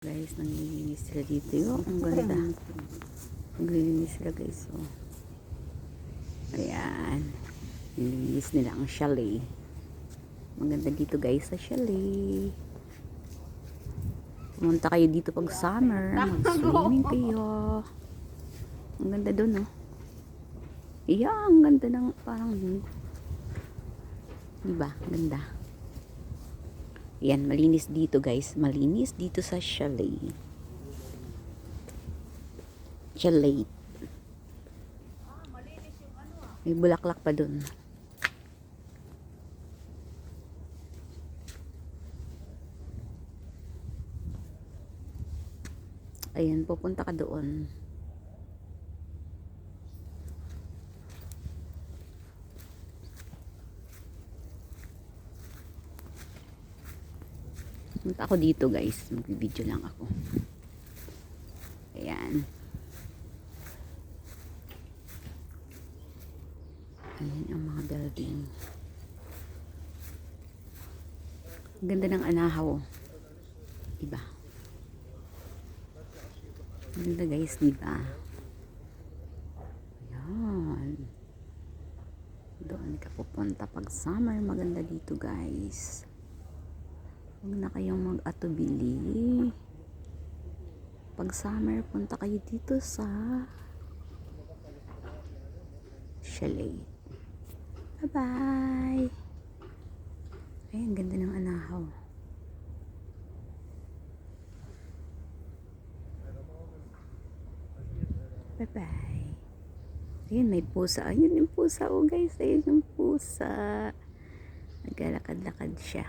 Guys, naglilinis sila dito. Yung ang ganda. Naglilinis sila guys. Oh. Ayan. Nililinis nila ang chalet. Maganda dito guys sa chalet. Pumunta kayo dito pag summer. Mag-swimming kayo. Ang ganda dun, oh. Yeah, ang ganda ng parang diba? Ganda. Yan, malinis dito guys. Malinis dito sa chalet. Chalet. May bulaklak pa dun. Ayan, pupunta ka doon. Punta ako dito guys. Mag-video lang ako. Ayan. Ayan ang mga building. Ang ganda ng anahaw. Diba? Ang ganda guys, diba? Ayan. Doon ka pupunta pag summer. Maganda dito guys. Huwag na kayong mag-atubili. Pag summer, punta kayo dito sa chalet. Bye-bye! Ay, ang ganda ng anahaw. Bye-bye! Ayun, may pusa. Ayun yung pusa. Oh guys, ayun yung pusa. Naglalakad-lakad siya.